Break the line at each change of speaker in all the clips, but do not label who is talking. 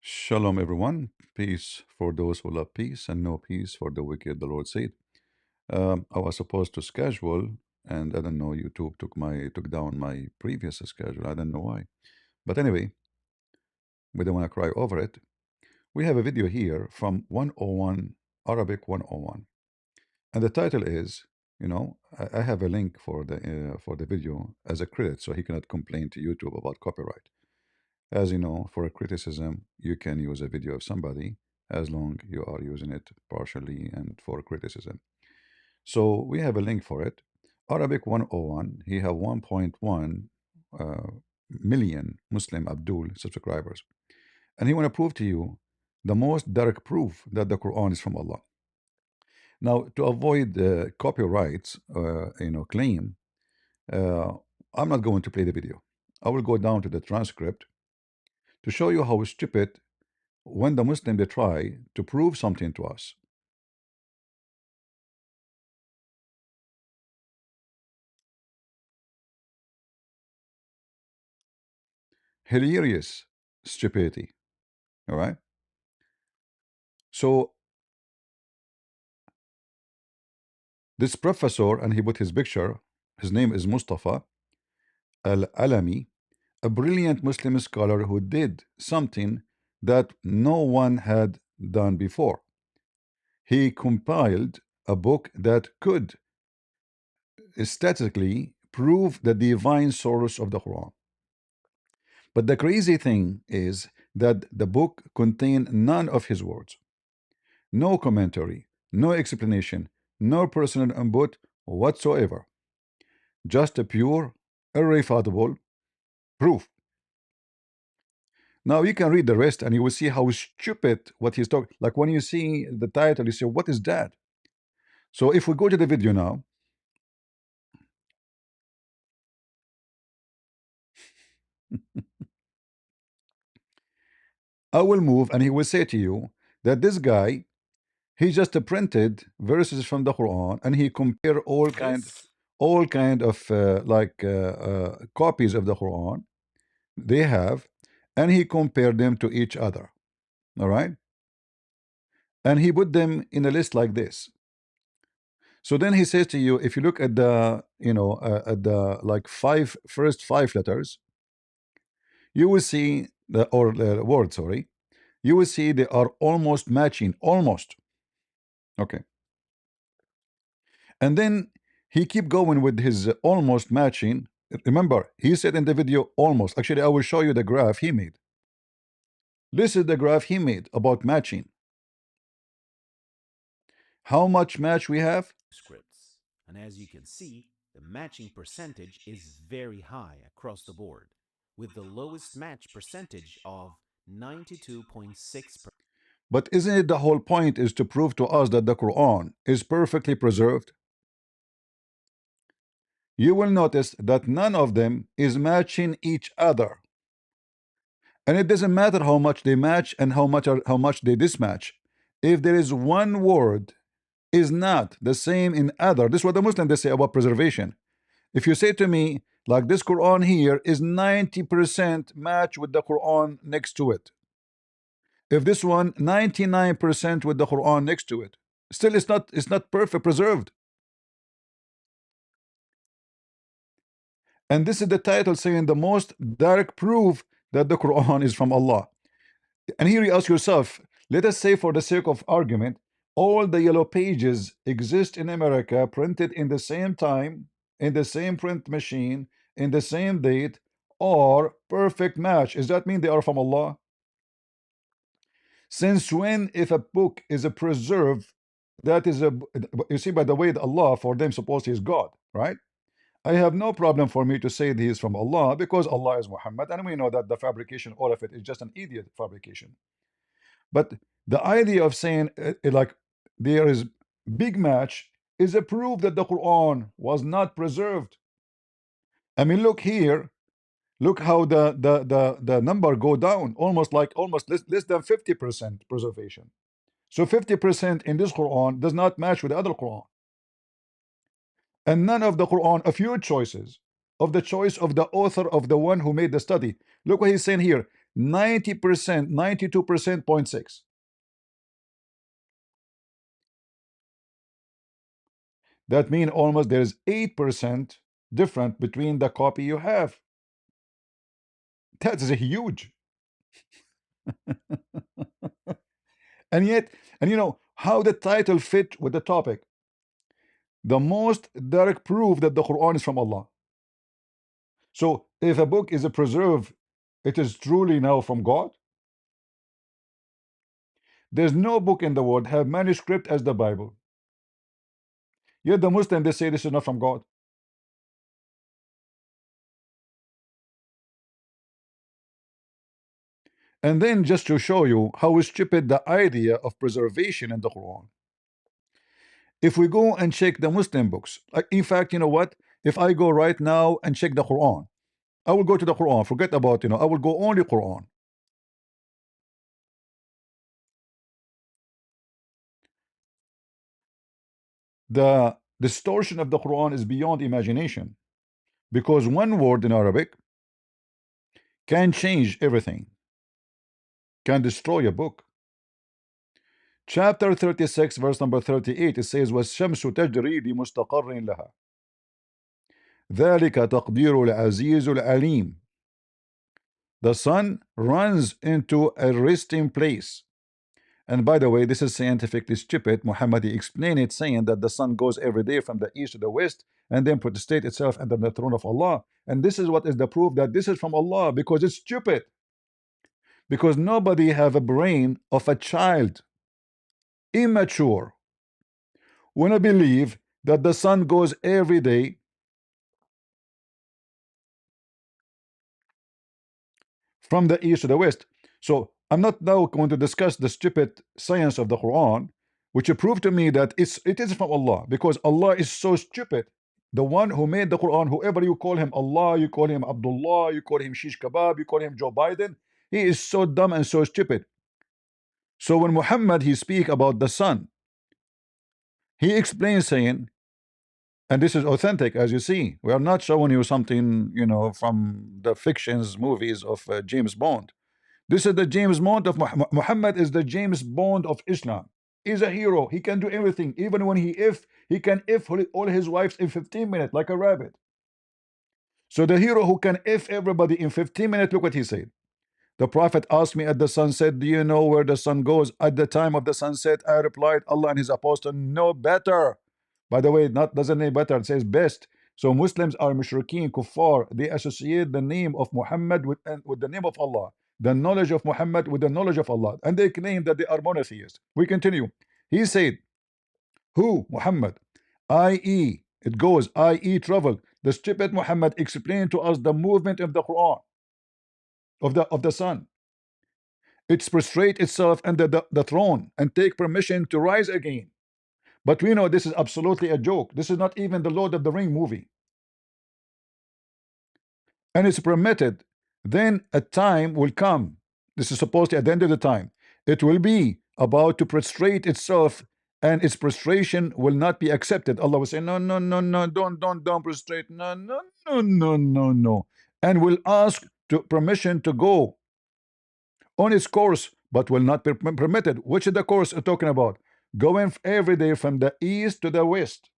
Shalom, everyone. Peace for those who love peace, and no peace for the wicked, the Lord said. I was supposed to schedule, and I don't know. YouTube took down my previous schedule. I don't know why, but anyway, we don't want to cry over it. We have a video here from 101 Arabic 101, and the title is, I have a link for the video as a credit, so he cannot complain to YouTube about copyright. As you know, for a criticism, you can use a video of somebody as long you are using it partially and for criticism. So we have a link for it. Arabic 101, he have 1.1 uh, million Muslim Abdul subscribers. And he want to prove to you the most direct proof that the Quran is from Allah. Now, to avoid copyrights, claim, uh, I'm not going to play the video. I will go down to the transcript to show you how stupid when the Muslim they try to prove something to us. Hilarious stupidity. All right. So this professor, and he put his picture, his name is Mustafa Al-Alami, a brilliant Muslim scholar who did something that no one had done before. He compiled a book that could statistically prove the divine source of the Quran. But the crazy thing is that the book contained none of his words, no commentary, no explanation, no personal input whatsoever, just a pure, irrefutable proof. Now you can read the rest and you will see how stupid what he's talking. Like when you see the title, you say, "What is that?" So if we go to the video now, I will move and he will say to you that this guy, he just printed verses from the Quran and he compare all kind of copies of the Quran they have, and he compared them to each other. All right, and he put them in a list like this. So then he says to you, if you look at the at the like first five letters, you will see the word, sorry, you will see they are almost matching, almost. Okay, and then he keep going with his almost matching. Remember, he said in the video almost. Actually, I will show you the graph he made. This is the graph he made about matching. How much match we have?
Scripts. And as you can see, the matching percentage is very high across the board, with the lowest match percentage of 92.6%.
But isn't it the whole point is to prove to us that the Quran is perfectly preserved? You will notice that none of them is matching each other. And it doesn't matter how much they match and how much they dismatch. If there is one word is not the same in other, this is what the Muslims they say about preservation. If you say to me, like this Quran here is 90% match with the Quran next to it. If this one 99% with the Quran next to it, still it's not perfect preserved. And this is the title saying the most direct proof that the Quran is from Allah. And here you ask yourself, let us say for the sake of argument, all the yellow pages exist in America, printed in the same time, in the same print machine, in the same date, or perfect match. Does that mean they are from Allah? Since when, if a book is a preserved, that is a, you see, by the way, Allah for them suppose he is God, right? I have no problem for me to say that he is from Allah because Allah is Muhammad, and we know that the fabrication, all of it, is just an idiot fabrication. But the idea of saying like there is big match is a proof that the Quran was not preserved. I mean, look here, look how the number go down, almost less than 50% preservation. So 50% in this Quran does not match with the other Quran. And none of the Quran, a few choices of the choice of the author of the one who made the study. Look what he's saying here. 90%, 92% point six. That means almost there's 8% different between the copy you have. That is a huge. And yet, and you know how the title fit with the topic. The most direct proof that the Quran is from Allah. So if a book is a preserve, it is truly now from God. There's no book in the world have manuscript as the Bible. Yet the Muslim they say this is not from God. And then just to show you how stupid the idea of preservation in the Quran. If we go and check the Muslim books, like in fact, you know what? If I go right now and check the Quran, I will go to the Quran. Forget about, I will go only Quran. The distortion of the Quran is beyond imagination because one word in Arabic can change everything, can destroy a book. Chapter 36, verse number 38, it says, وَالشَّمْسُ تَجْرِي لِمُسْتَقَرٍ لَهَا ذَلِكَ تَقْدِيرُ الْعَزِيزُ الْعَلِيمُ. The sun runs into a resting place. And by the way, this is scientifically stupid. Muhammad explained it, saying that the sun goes every day from the east to the west and then prostrate itself under the throne of Allah. And this is what is the proof that this is from Allah, because it's stupid. Because nobody have a brain of a child, immature, when I believe that the sun goes every day from the east to the west. So I'm not now going to discuss the stupid science of the Quran, which proved to me that it is from Allah, because Allah is so stupid. The one who made the Quran, whoever you call him Allah, you call him Abdullah, you call him Shish Kebab, you call him Joe Biden, he is so dumb and so stupid. So when Muhammad he speak about the sun, he explains saying, and this is authentic, as you see, we are not showing you something from the fictions movies of James Bond. This is the James Bond of Muhammad is the James Bond of Islam. He's a hero. He can do everything. Even when he can if all his wives in 15 minutes like a rabbit. So the hero who can if everybody in 15 minutes, look what he said. The Prophet asked me at the sunset, do you know where the sun goes? At the time of the sunset, I replied, Allah and his apostle know better. By the way, not doesn't say better, it says best. So Muslims are mushrikeen, kuffar. They associate the name of Muhammad with the name of Allah, the knowledge of Muhammad with the knowledge of Allah, and they claim that they are monotheists. We continue. He said, who? Muhammad. I.e. It goes, i.e. travel. The stupid Muhammad explained to us the movement of the Quran, of the sun. It's prostrate itself under the throne and take permission to rise again. But we know this is absolutely a joke. This is not even the Lord of the Ring movie. And it's permitted. Then a time will come. This is supposed to at the end of the time. It will be about to prostrate itself, and its prostration will not be accepted. Allah will say, no, no, no, no, don't prostrate. No, no, no, no, no, no. And will ask to permission to go on its course, but will not be permitted. Which is the course I'm talking about? Going every day from the east to the west.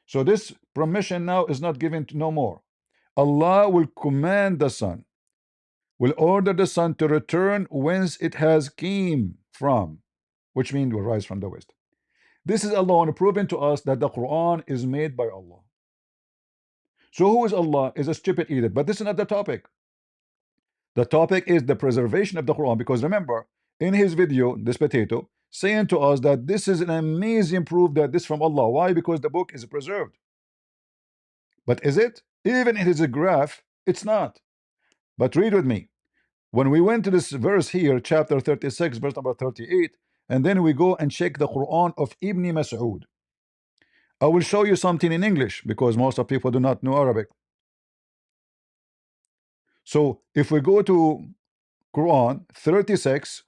So this permission now is not given to no more. Allah will command the sun, will order the sun to return whence it has came from, which means will rise from the west. This is alone proven to us that the Quran is made by Allah. So who is Allah is a stupid idiot, but this is not the topic. The topic is the preservation of the Quran, because remember, in his video, this potato, saying to us that this is an amazing proof that this from Allah. Why? Because the book is preserved. But is it? Even if it is a graph, it's not. But read with me. When we went to this verse here, chapter 36, verse number 38, and then we go and check the Quran of Ibn Mas'ud. I will show you something in English because most of people do not know Arabic. So if we go to Quran 36,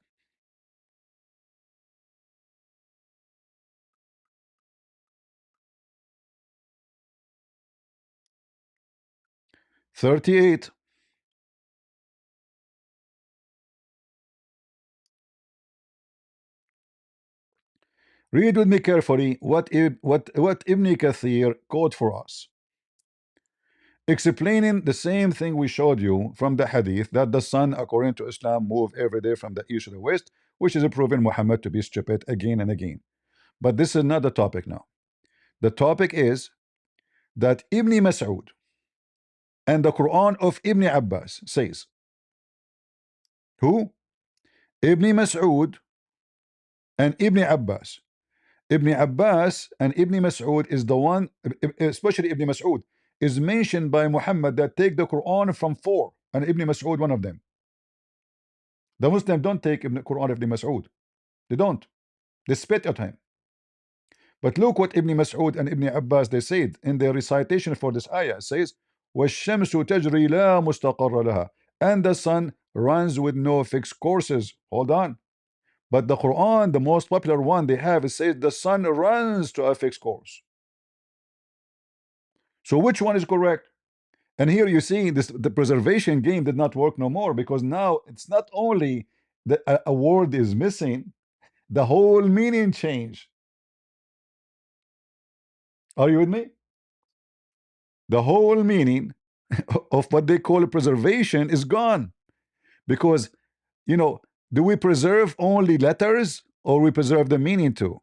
38, Read with me carefully what Ibn Kathir quote for us, explaining the same thing we showed you from the hadith that the sun, according to Islam, move every day from the east to the west, which is proven Muhammad to be stupid again and again. But this is not the topic now. The topic is that Ibn Mas'ud and the Quran of Ibn Abbas says, who? Ibn Mas'ud and Ibn Abbas. Ibn Abbas and Ibn Mas'ud is the one, especially Ibn Mas'ud, is mentioned by Muhammad that take the Quran from four, and Ibn Mas'ud one of them. The Muslims don't take Ibn Quran of Ibn Mas'ud. They don't. They spit at him. But look what Ibn Mas'ud and Ibn Abbas they said in their recitation for this ayah. It says, وَالشَّمْسُ تَجْرِي لَا مُسْتَقَرَّ لَهَا, and the sun runs with no fixed courses. Hold on. But the Quran, the most popular one they have, it says the sun runs to a fixed course. So which one is correct? And here you see this, the preservation game did not work no more, because now it's not only that a word is missing, the whole meaning change. Are you with me? The whole meaning of what they call preservation is gone, because, you know, do we preserve only letters or we preserve the meaning too?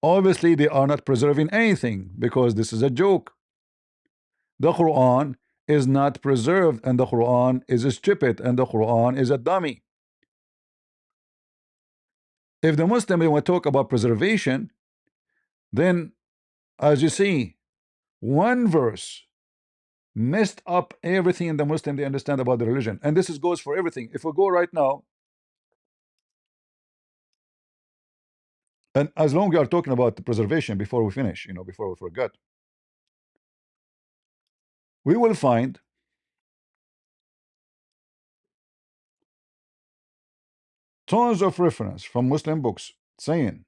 Obviously they are not preserving anything, because this is a joke. The Quran is not preserved, and the Quran is stupid, and the Quran is a dummy. If the Muslim want to talk about preservation, then as you see, one verse messed up everything in the Muslim they understand about the religion, and this is goes for everything. If we go right now, and as long we are talking about the preservation before we finish, you know, before we forget, we will find tons of reference from Muslim books saying,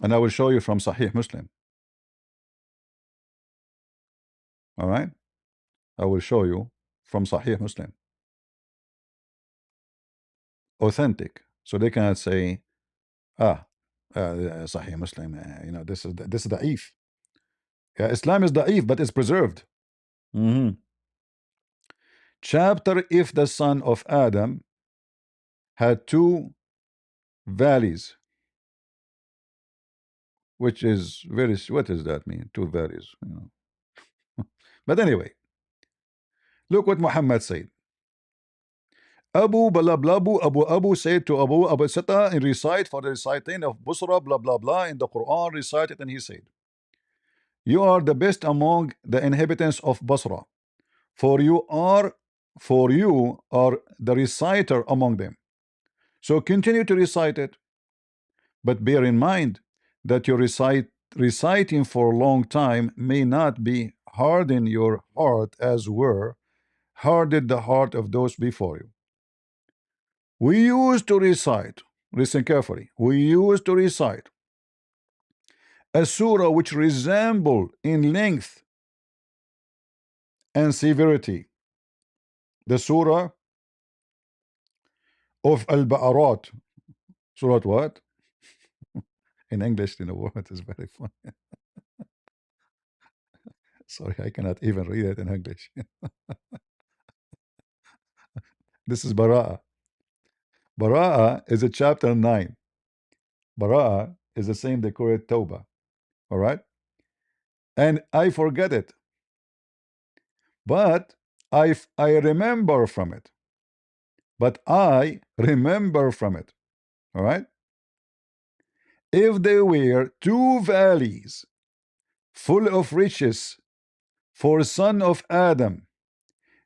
and I will show you from Sahih Muslim. All right, I will show you from Sahih Muslim, authentic, so they cannot say, ah, Sahih Muslim, you know, this is da'if. Yeah, Islam is da'if, but it's preserved. Chapter, if the son of Adam had two valleys, which is very, what does that mean? Two valleys, you know. But anyway, look what Muhammad said. Abu Balablabu Abu Abu said to Abu Sata in recite for the reciting of Busra blah blah blah in the Quran, recited, and he said, you are the best among the inhabitants of Basra, for you are the reciter among them. So continue to recite it, but bear in mind that your reciting for a long time may not be harden your heart as were hardened the heart of those before you. We used to recite, listen carefully, we used to recite a surah which resembled in length and severity the surah of Al-Ba'arat. Surah what? In English, you know what is very funny. Sorry, I cannot even read it in English. This is Bara'a. Bara'a is a chapter 9. Bara'a is the same they call it Tawbah. All right? And I forget it. But I remember from it. But I remember from it. All right? If there were two valleys full of riches for son of Adam,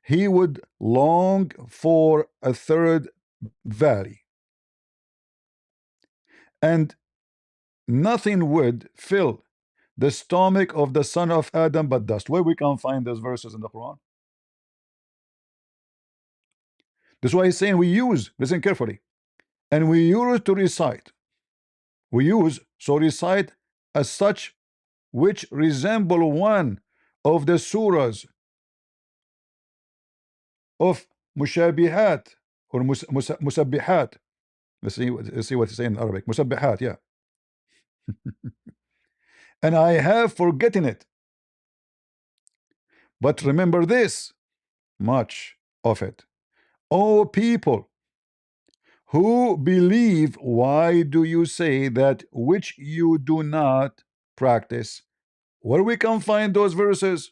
he would long for a third valley. And nothing would fill the stomach of the son of Adam but dust. Where we can find those verses in the Quran? That's why he's saying we use, listen carefully, and we use to recite. We use, so recite as such which resemble one of the surahs of mushabihat or musabbihat. Let's see what it's saying in Arabic. Musabbihat, yeah. And I have forgotten it. But remember this much of it. O people who believe, why do you say that which you do not practice? Where we can find those verses?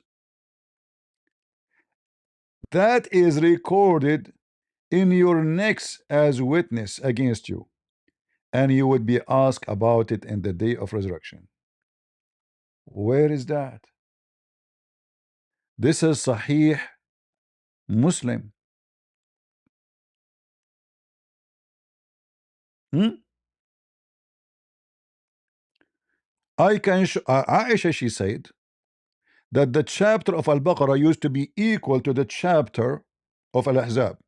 That is recorded in your necks as witness against you, and you would be asked about it in the day of resurrection. Where is that? This is Sahih Muslim. Hmm? I can Aisha, she said that the chapter of Al-Baqarah used to be equal to the chapter of Al-Ahzab.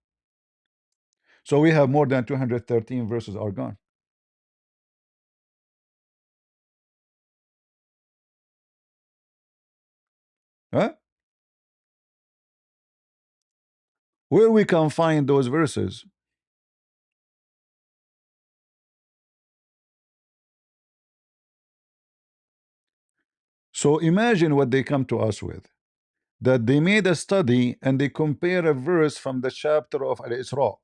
So we have more than 213 verses are gone. Huh? Where we can find those verses? So imagine what they come to us with. That they made a study and they compare a verse from the chapter of Al-Isra.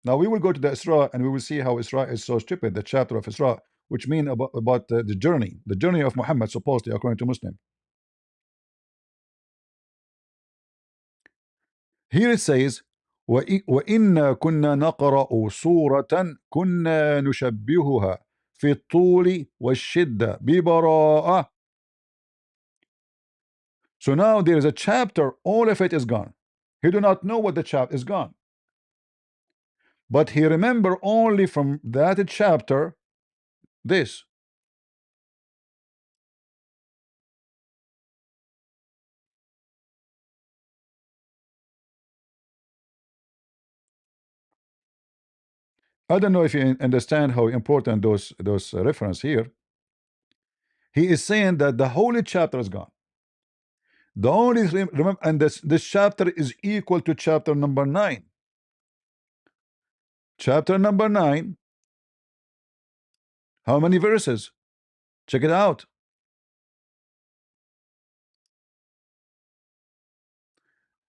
Now we will go to the Isra and we will see how Isra is so stupid, the chapter of Isra, which mean about the journey of Muhammad, supposedly according to Muslim. Here it says, وَإِنَّا كُنَّا نَقْرَأُ سُورَةً كُنَّا نُشَبِّهُهَا في الطول والشدة ببراءة. So now there is a chapter, all of it is gone. He do not know what the chapter is gone. But he remember only from that chapter this. I don't know if you understand how important those reference here. He is saying that the holy chapter is gone. The only thing, remember, and this chapter is equal to chapter number 9. Chapter number 9, how many verses? Check it out.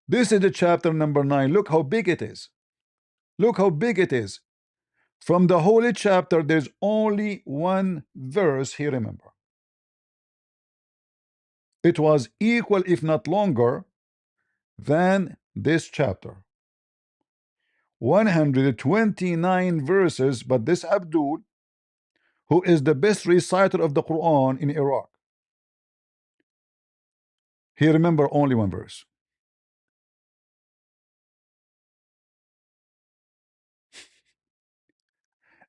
This is the chapter number 9. Look how big it is. Look how big it is. From the holy chapter, there's only one verse here, remember. It was equal, if not longer, than this chapter. 129 verses, but this Abdul, who is the best reciter of the Quran in Iraq, he remember only one verse.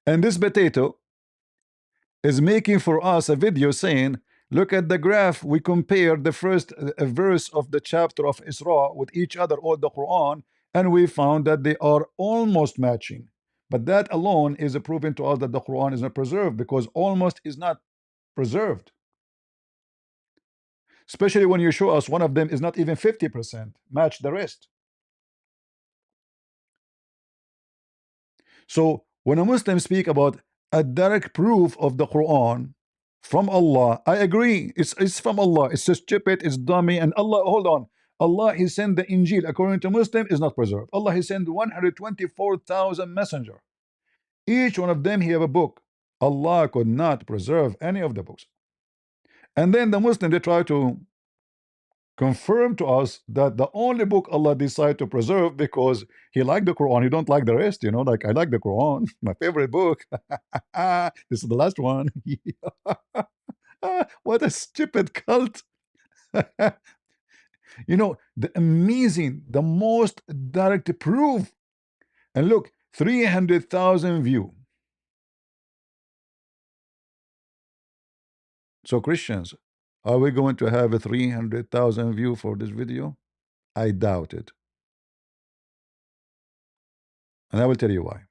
And this potato is making for us a video saying, look at the graph, we compare the first verse of the chapter of Isra with each other, or the Quran, and we found that they are almost matching. But that alone is a proving to us that the Quran is not preserved, because almost is not preserved. Especially when you show us one of them is not even 50%, match the rest. So when a Muslim speak about a direct proof of the Quran from Allah, I agree. It's from Allah. It's just stupid, it's dummy, and Allah, hold on. Allah, He sent the Injil according to Muslim is not preserved. Allah, He sent 124,000 messenger. Each one of them He have a book. Allah could not preserve any of the books. And then the Muslim, they try to confirm to us that the only book Allah decided to preserve because He liked the Quran, He don't like the rest, you know, like I like the Quran, my favorite book. This is the last one. What a stupid cult. You know, the amazing, the most direct proof. And look, 300,000 view. So Christians, are we going to have a 300,000 view for this video? I doubt it. And I will tell you why.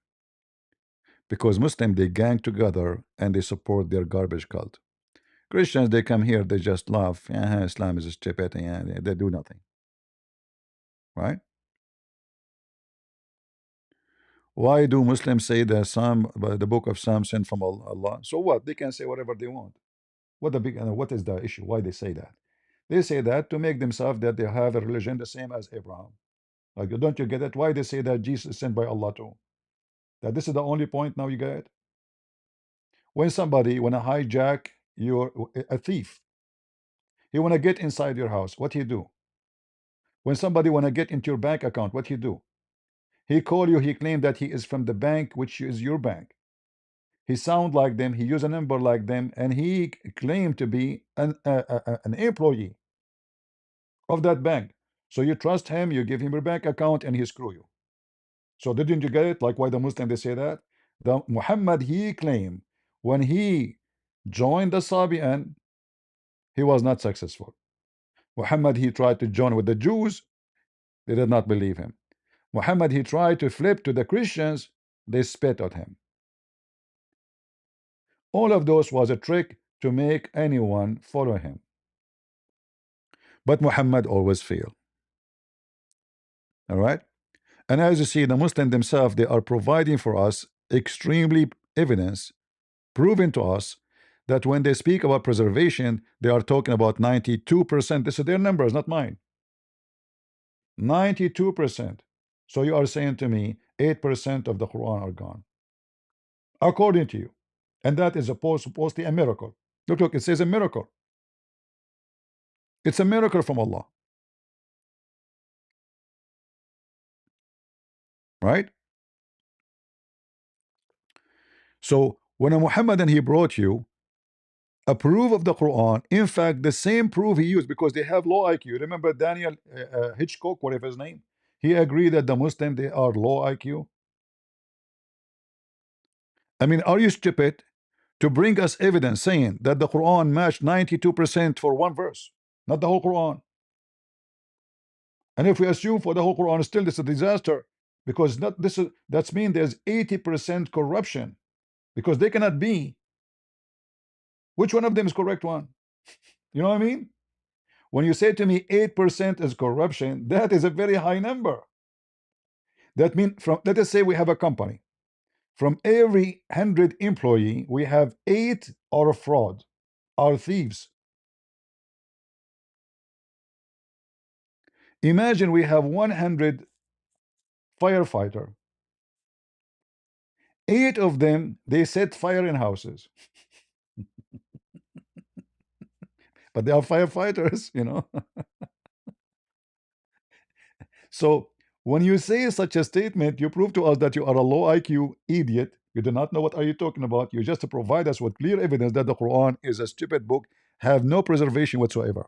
Because Muslim, they gang together and they support their garbage cult. Christians, they come here, they just laugh. Islam is stupid. Yeah, they do nothing, right? Why do Muslims say that the book of Psalm sent from Allah? So what? They can say whatever they want. What is the issue? Why they say that? They say that to make themselves that they have a religion the same as Abraham. Like, don't you get it? Why they say that Jesus is sent by Allah too? That this is the only point now you get it? When somebody wanna hijack your a thief, he wanna get inside your house, what he do? When somebody wanna get into your bank account, what he do? He call you, he claim that he is from the bank, which is your bank. He sound like them, he use a number like them, and he claimed to be an employee of that bank. So you trust him, you give him your bank account, and he screw you. So didn't you get it? Like why the Muslim they say that? The Muhammad he claimed when he joined the Sabian, he was not successful. Muhammad he tried to join with the Jews, they did not believe him. Muhammad he tried to flip to the Christians, they spit at him. All of those was a trick to make anyone follow him. But Muhammad always failed. All right. And as you see, the Muslims themselves, they are providing for us extremely evidence, proven to us that when they speak about preservation, they are talking about 92%. This is their numbers, not mine. 92%. So you are saying to me 8% of the Quran are gone, according to you. And that is supposedly a miracle. Look, it says a miracle. It's a miracle from Allah, right? So when a Muhammadan he brought you a proof of the Quran, in fact, the same proof he used because they have low IQ. Remember Daniel Hitchcock, whatever his name, he agreed that the Muslim they are low IQ. I mean, are you stupid to bring us evidence saying that the Quran matched 92% for one verse, not the whole Quran? And if we assume for the whole Quran, still this is a disaster because not this is that's mean there's 80% corruption because they cannot be. Which one of them is correct one? You know what I mean? When you say to me 8% is corruption, that is a very high number. That means from let us say we have a company. From every 100 employee, we have 8 are fraud, are thieves. Imagine we have 100 firefighter. 8 of them they set fire in houses, but they are firefighters, you know. So when you say such a statement, you prove to us that you are a low IQ idiot. You do not know what are you talking about. You just provide us with clear evidence that the Quran is a stupid book, have no preservation whatsoever.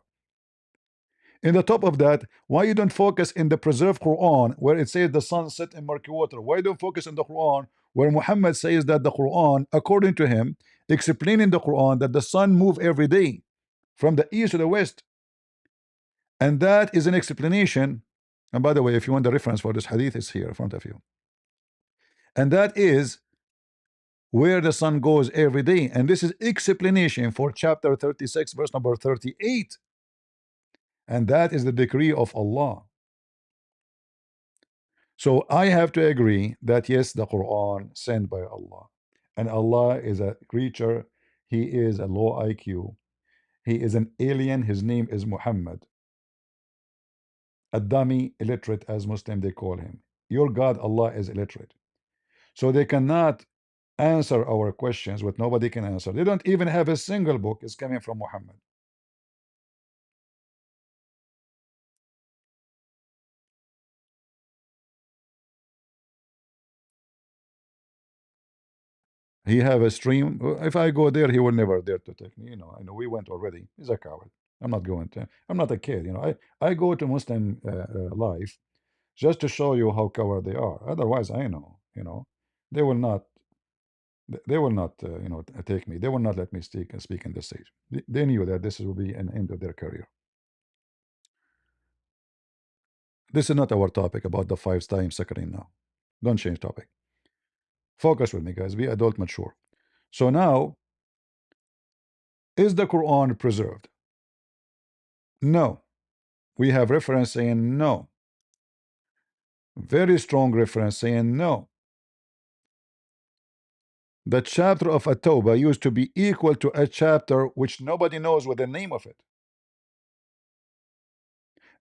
In the top of that, why you don't focus in the preserved Quran where it says the sun set in murky water? Why don't focus in the Quran where Muhammad says that the Quran, according to him, explaining the Quran that the sun move every day from the east to the west, and that is an explanation. And by the way, if you want the reference for this hadith, it's here in front of you. And that is where the sun goes every day. And this is explanation for chapter 36, verse number 38. And that is the decree of Allah. So I have to agree that yes, the Quran sent by Allah. And Allah is a creature, He is a low IQ, He is an alien, His name is Muhammad. A dummy, illiterate, as Muslim they call him. Your God, Allah, is illiterate. So they cannot answer our questions, what nobody can answer. They don't even have a single book is coming from Muhammad. He have a stream. If I go there, he will never dare to take me. You know, I know we went already. He's a coward. I'm not going to. I'm not a kid. You know, I go to Muslim life just to show you how coward they are. Otherwise, I know. You know, they will not. They will not. You know, take me. They will not let me speak in this stage. They knew that this will be an end of their career. This is not our topic about the 5 times suckering now. Don't change topic. Focus with me, guys. Be adult mature. So now Is the Quran preserved? No. We have reference saying no. Very strong reference saying no. The chapter of At-Tawbah used to be equal to a chapter which nobody knows what the name of it.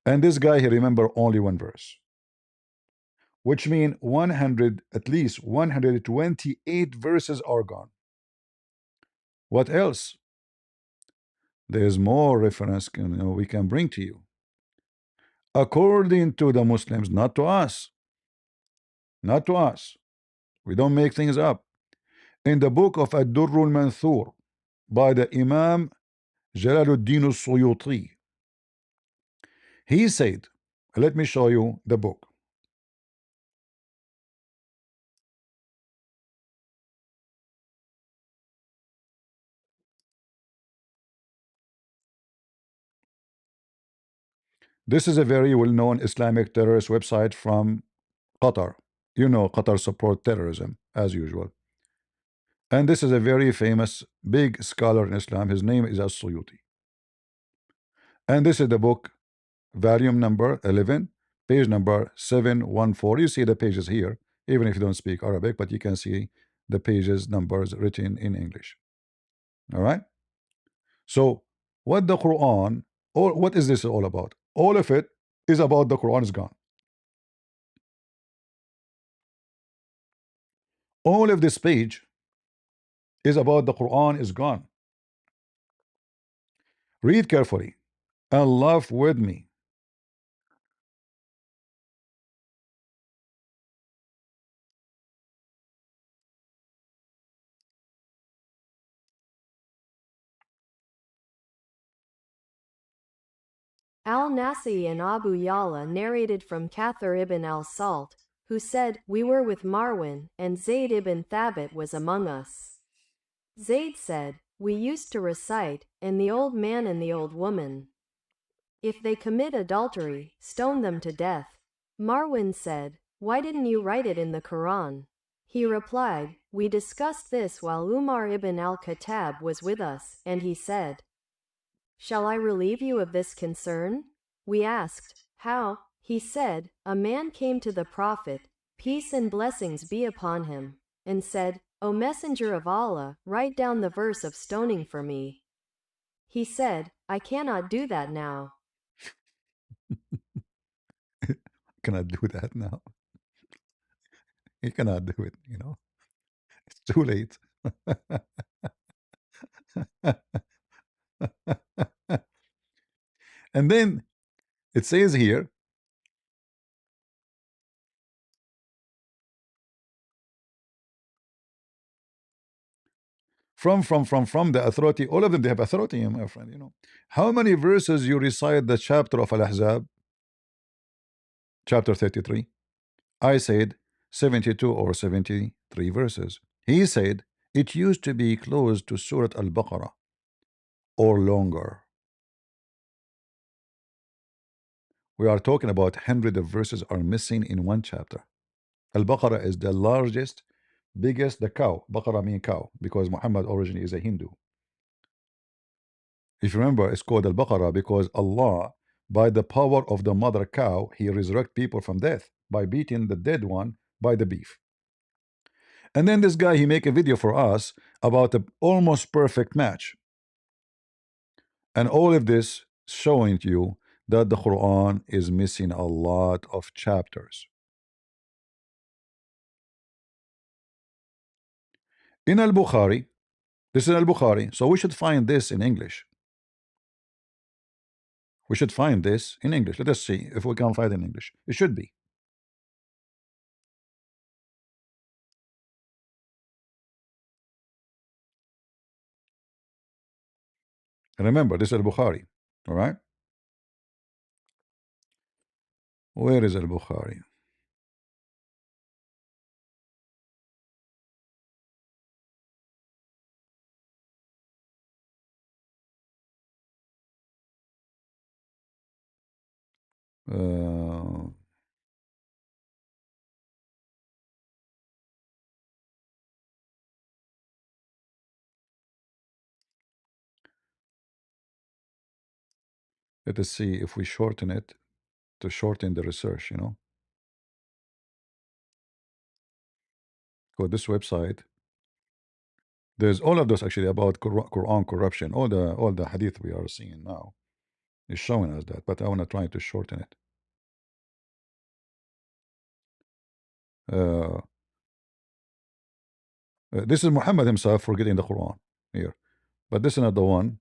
And this guy, he remember only one verse, which means 100, at least 128 verses are gone. What else? There's more reference we can bring to you. According to the Muslims, not to us, not to us. We don't make things up. In the book of Ad-Durrul Manthur by the Imam Jalaluddin al-Suyuti, he said, let me show you the book. This is a very well-known Islamic terrorist website from Qatar. You know, Qatar support terrorism as usual. And this is a very famous big scholar in Islam. His name is As-Suyuti. And this is the book, volume number 11, page number 714. You see the pages here, even if you don't speak Arabic, but you can see the pages numbers written in English. All right. So what the Quran, or what is this all about? All of it is about the Quran is gone. All of this page is about the Quran is gone. Read carefully and laugh with me.
Al-Nasi and Abu Yala narrated from Kathir ibn al-Salt, who said, "We were with Marwan, and Zayd ibn Thabit was among us. Zayd said, "We used to recite, and the old man and the old woman. If they commit adultery, stone them to death." Marwan said, "Why didn't you write it in the Quran?" He replied, "We discussed this while Umar ibn al-Khattab was with us, and he said, 'Shall I relieve you of this concern?' We asked, 'How?' He said, 'A man came to the Prophet, peace and blessings be upon him, and said, 'O Messenger of Allah, write down the verse of stoning for me.' He said, 'I cannot do that now.'"
Cannot do that now. You cannot do it. It's too late. And then it says here, from the authority, all of them, they have authority, my friend. How many verses you recite the chapter of Al-Ahzab, chapter 33? I said 72 or 73 verses. He said it used to be close to Surah Al-Baqarah or longer. We are talking about hundreds of verses are missing in one chapter. Al-Baqarah is the largest, biggest, the cow. Baqarah means cow because Muhammad originally is a Hindu. If you remember, it's called Al-Baqarah because Allah, by the power of the mother cow, he resurrect people from death by beating the dead one by the beef. And then this guy, he make a video for us about the almost perfect match. And all of this showing to you that the Quran is missing a lot of chapters. In Al-Bukhari, this is Al-Bukhari, so we should find this in English. We should find this in English. Let us see if we can find it in English. It should be. Remember, this is Al-Bukhari. All right? Where is Al-Bukhari? Uh, Let us see if we shorten it to shorten the research, you know. Go this website. There's all of those actually about Quran corruption. All the hadith we are seeing now is showing us that, but I want to try to shorten it. This is Muhammad himself forgetting the Quran here, but this is not the one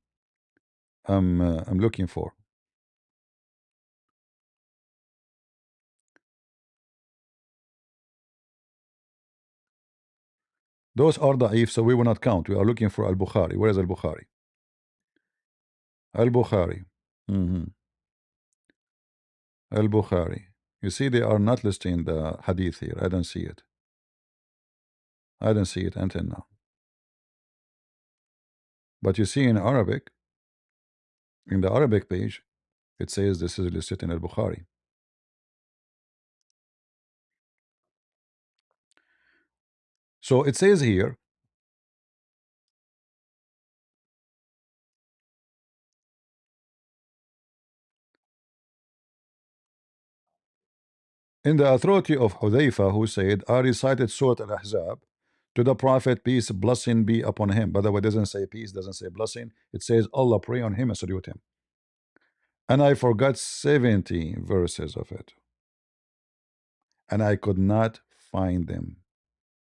I'm looking for. Those are da'if, so we will not count. We are looking for Al-Bukhari. Where is Al-Bukhari? Al-Bukhari. Al-Bukhari. You see, they are not listing the hadith here. I don't see it. I don't see it until now. But you see in Arabic, in the Arabic page, it says this is listed in Al-Bukhari. So it says here, in the authority of Hudayfa, who said, I recited Surah Al-Ahzab to the Prophet, peace, blessing be upon him. By the way, it doesn't say peace, doesn't say blessing. It says Allah pray on him and salute him. And I forgot 70 verses of it. And I could not find them.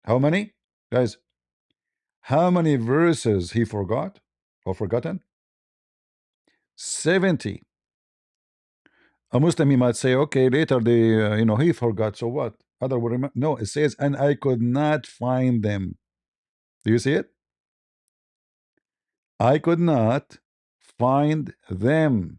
How many? Guys, how many verses he forgot or forgotten? 70. A Muslim, he might say, okay, later they, he forgot, so what? Other will remember. No, it says, and I could not find them. Do you see it? I could not find them.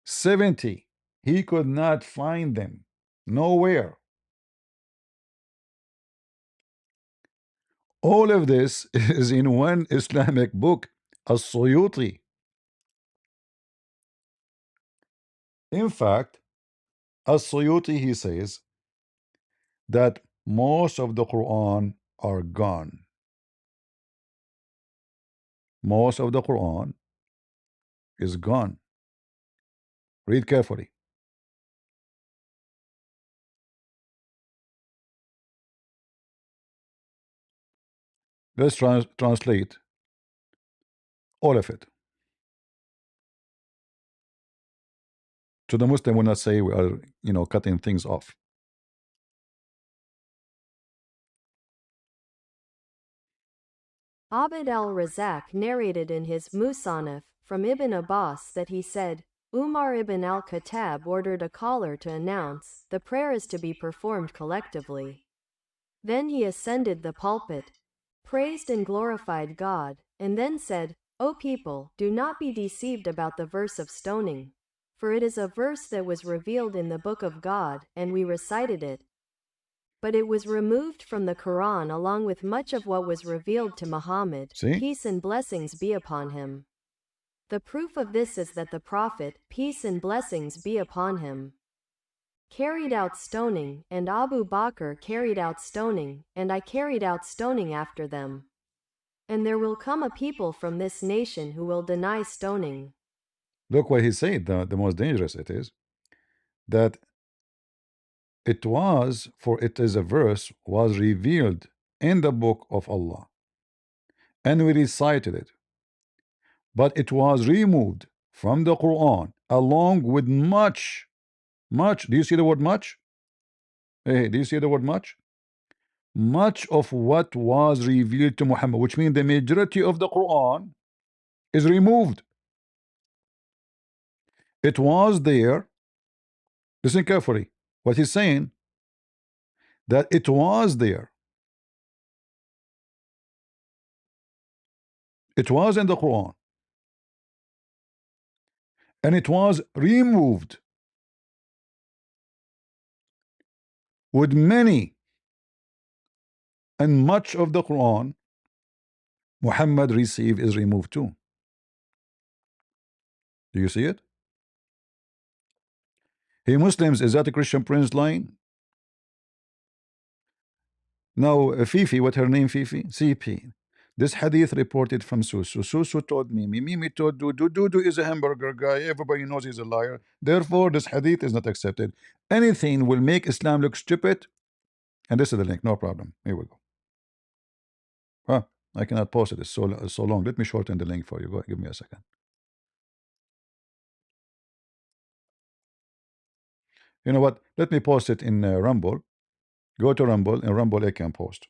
"70." He could not find them. Nowhere. All of this is in one Islamic book, As-Suyuti. In fact, As-Suyuti, he says that most of the Quran are gone. Most of the Quran is gone. Read carefully. Let's translate all of it. So the Muslim will not say we are, cutting things off.
Abd al-Razak narrated in his Musannaf from Ibn Abbas that he said, Umar ibn al-Khattab ordered a caller to announce, the prayer is to be performed collectively. Then he ascended the pulpit, praised and glorified God, and then said, O people, do not be deceived about the verse of stoning. For it is a verse that was revealed in the book of God, and we recited it. But it was removed from the Quran along with much of what was revealed to Muhammad,
See?
peace and blessings be upon him. The proof of this is that the Prophet, peace and blessings be upon him, carried out stoning, and Abu Bakr carried out stoning, and I carried out stoning after them. And there will come a people from this nation who will deny stoning.
Look what he said, the most dangerous it is, that it was, for it is a verse, was revealed in the book of Allah. And we recited it. But it was removed from the Quran along with much. Do you see the word much? Hey, do you see the word much? Much of what was revealed to Muhammad, which means the majority of the Quran is removed. It was there. Listen carefully. What he's saying, that it was there. It was in the Quran. And it was removed with many and much of the Quran Muhammad received is removed too. Do you see it? Hey Muslims, is that a Christian Prince line? Now Fifi, what her name Fifi? CP. This hadith reported from Susu. Susu told Mimi. Mimi told Dudu. Dudu is a hamburger guy. Everybody knows he's a liar. Therefore, this hadith is not accepted. Anything will make Islam look stupid. And this is the link. No problem. Here we go. Huh? I cannot post it. It's so long. Let me shorten the link for you. Go. Give me a second. You know what? Let me post it in Rumble. Go to Rumble. In Rumble, I can post.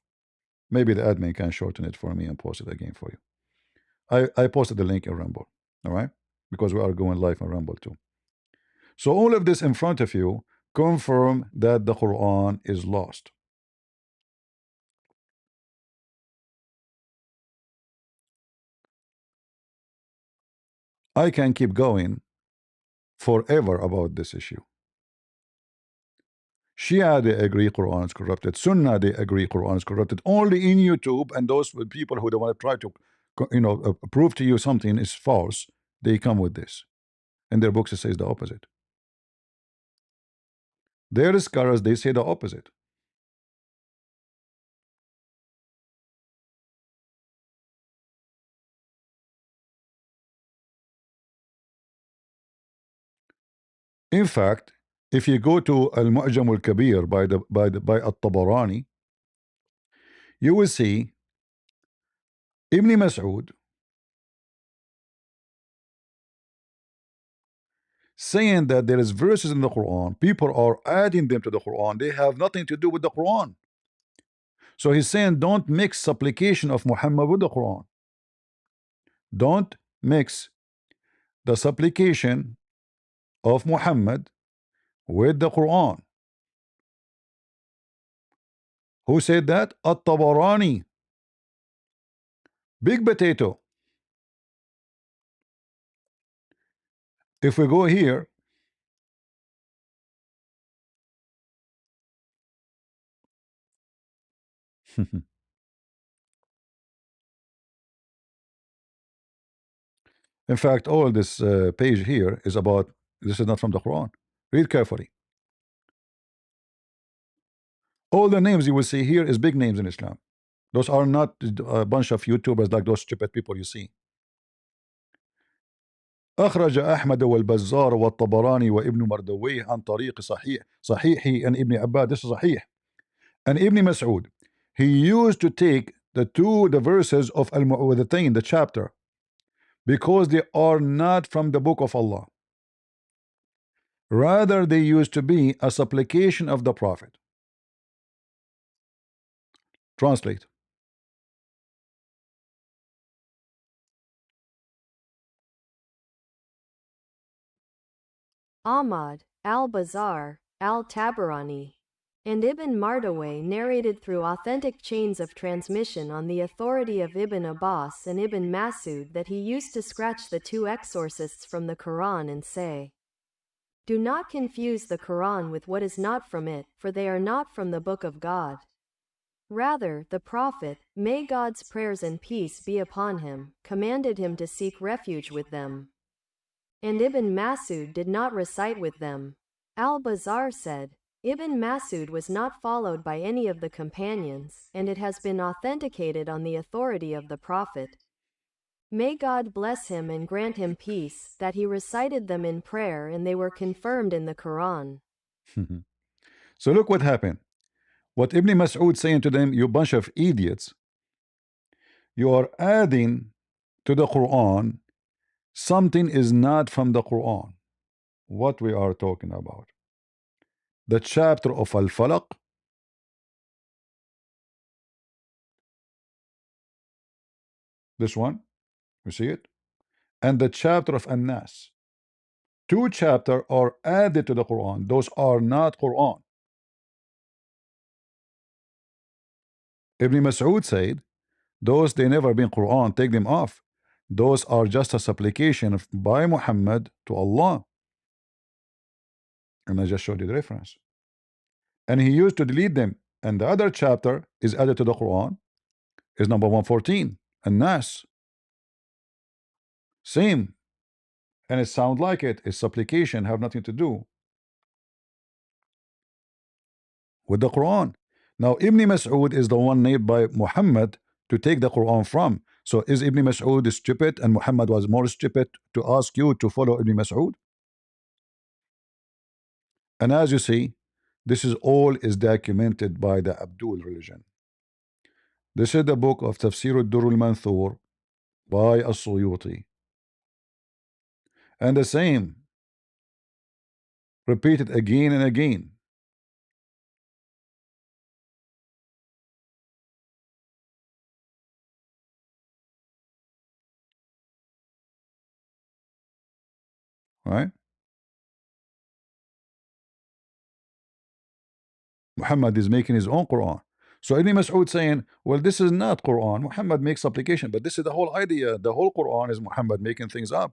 Maybe the admin can shorten it for me and post it again for you. I posted the link in Rumble. All right? Because we are going live on Rumble too. So all of this in front of you confirm that the Quran is lost. I can keep going forever about this issue. Shia, they agree Quran is corrupted. Sunnah, they agree Quran is corrupted. Only in YouTube, and those people who don't want to try to, prove to you something is false, they come with this. In their books, it says the opposite. Their scholars, they say the opposite. In fact, if you go to Al-Mu'jam al-Kabir by At-Tabarani, you will see Ibn Mas'ud saying that there is verses in the Quran, people are adding them to the Quran, they have nothing to do with the Quran. So he's saying don't mix supplication of Muhammad with the Quran. Don't mix the supplication of Muhammad with the Quran. Who said that? At-Tabarani. Big potato. If we go here, in fact, all this page here is about, this is not from the Quran. Read carefully. All the names you will see here is big names in Islam. Those are not a bunch of YouTubers like those stupid people you see. أخرج أحمد والبزار والطبراني وابن مردويه عن طريق صحيحي and ابن عباد. This is صحيح. And Ibn Mas'ud, he used to take the verses of Al-Mu'awwidhatayn, the chapter, because they are not from the book of Allah. Rather, they used to be a supplication of the Prophet. Translate.
Ahmad, al-Bazar, al-Tabarani, and Ibn Mardawayh narrated through authentic chains of transmission on the authority of Ibn Abbas and Ibn Masud that he used to scratch the two exorcists from the Quran and say, "Do not confuse the Quran with what is not from it, for they are not from the book of God." Rather, the Prophet, may God's prayers and peace be upon him, commanded him to seek refuge with them. And Ibn Masud did not recite with them. Al-Bazar said, Ibn Masud was not followed by any of the companions, and it has been authenticated on the authority of the Prophet, may God bless him and grant him peace, that he recited them in prayer and they were confirmed in the Quran.
So look what happened. What Ibn Mas'ud saying to them, you bunch of idiots, you are adding to the Quran something is not from the Quran. What we are talking about? The chapter of Al-Falaq, this one, you see it, and the chapter of An-Nas. Two chapters are added to the Quran. Those are not Quran. Ibn Mas'ud said, those they never been Quran, take them off. Those are just a supplication by Muhammad to Allah. And I just showed you the reference. And he used to delete them. And the other chapter is added to the Quran, is number 114, An-Nas. Same. And it sounds like it. It's supplication, have nothing to do with the Quran. Now, Ibn Mas'ud is the one named by Muhammad to take the Quran from. So is Ibn Mas'ud stupid and Muhammad was more stupid to ask you to follow Ibn Mas'ud? And as you see, this is all is documented by the Abdul religion. This is the book of Tafsir al-Durr al-Manthur by As-Suyuti. And the same, repeated again and again. Right? Muhammad is making his own Quran. So Ibn Mas'ud saying, well, this is not Quran. Muhammad makes application, but this is the whole idea. The whole Quran is Muhammad making things up.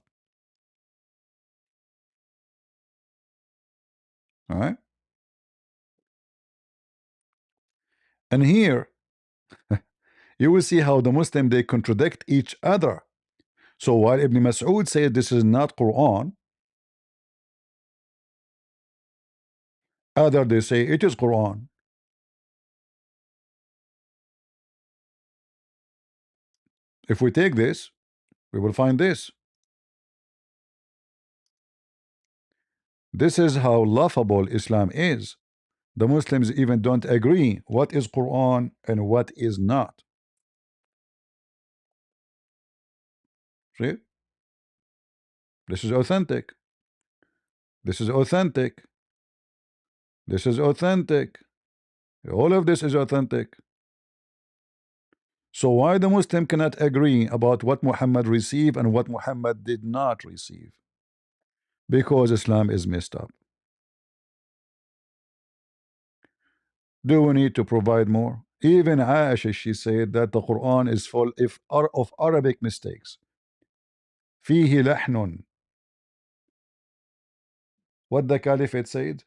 All right? And here you will see how the Muslim they contradict each other. So while Ibn Mas'ud said this is not Quran, other they say it is Quran. If we take this, we will find this. This is how laughable Islam is. The Muslims even don't agree what is Quran and what is not. See? This is authentic. This is authentic. This is authentic. All of this is authentic. So why the Muslim cannot agree about what Muhammad received and what Muhammad did not receive? Because Islam is messed up. Do we need to provide more? Even Aisha, she said that the Quran is full of Arabic mistakes. فيه لحن. What the Caliphate said?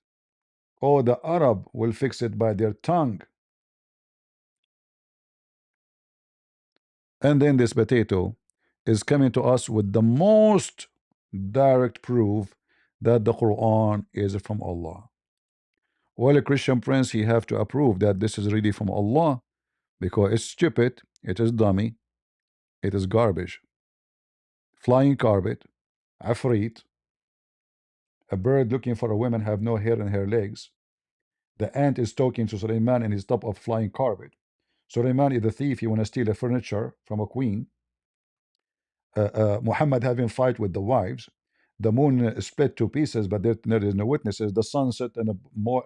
Oh, the Arab will fix it by their tongue. And then this potato is coming to us with the most direct proof that the Quran is from Allah. Well, a Christian prince, he have to approve that this is really from Allah because it's stupid, it is dummy, it is garbage. Flying carpet, afreet, a bird looking for a woman have no hair in her legs. The ant is talking to Suleiman in his top of flying carpet. Suleiman is a thief, he want to steal the furniture from a queen. Muhammad having fight with the wives. The moon split to pieces, but there is no witnesses. The sun set in a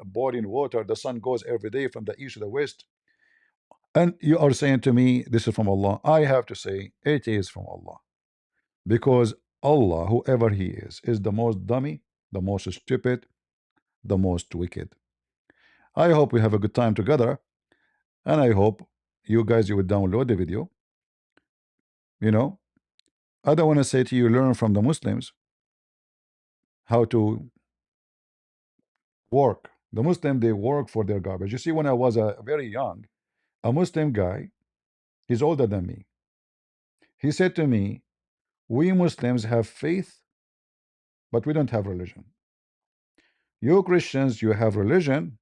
boiling water. The sun goes every day from the east to the west. And you are saying to me, this is from Allah. I have to say, it is from Allah. Because Allah, whoever He is the most dummy, the most stupid, the most wicked. I hope we have a good time together. And I hope you guys, you will download the video. You know, I don't want to say to you, learn from the Muslims how to work. The Muslim, they work for their garbage. You see, when I was very young, a Muslim guy, he's older than me. He said to me, we Muslims have faith, but we don't have religion. You Christians, you have religion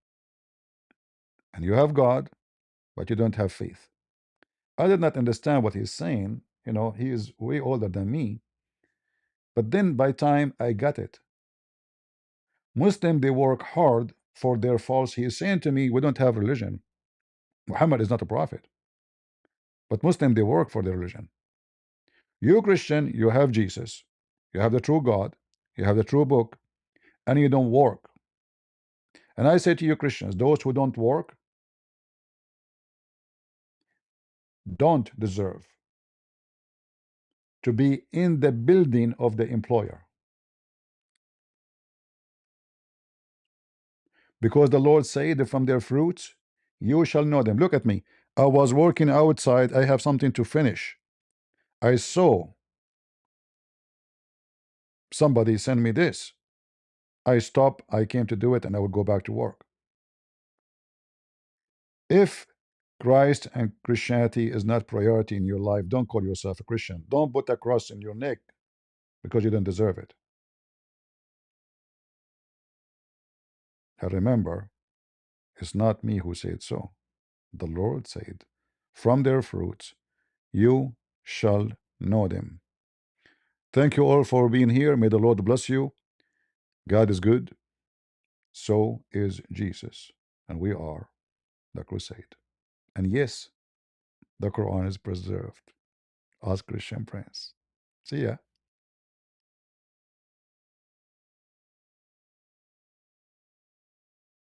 and you have God, but you don't have faith. I did not understand what he's saying. You know, he is way older than me. But then by time I got it. Muslim, they work hard for their false. He is saying to me, we don't have religion. Muhammad is not a prophet. But Muslim, they work for their religion. You Christian, you have Jesus. You have the true God. You have the true book. And you don't work. And I say to you Christians, those who don't work don't deserve to be in the building of the employer. Because the Lord said, from their fruits you shall know them. Look at me. I was working outside. I have something to finish. I saw somebody send me this. I stopped. I came to do it, and I would go back to work. If Christ and Christianity is not priority in your life, don't call yourself a Christian. Don't put a cross in your neck because you don't deserve it. And remember, it's not me who said so. The Lord said, from their fruits you shall know them. Thank you all for being here. May the Lord bless you. God is good. So is Jesus. And we are the crusade. And yes, the Quran is preserved. Ask Christian Prince. See ya.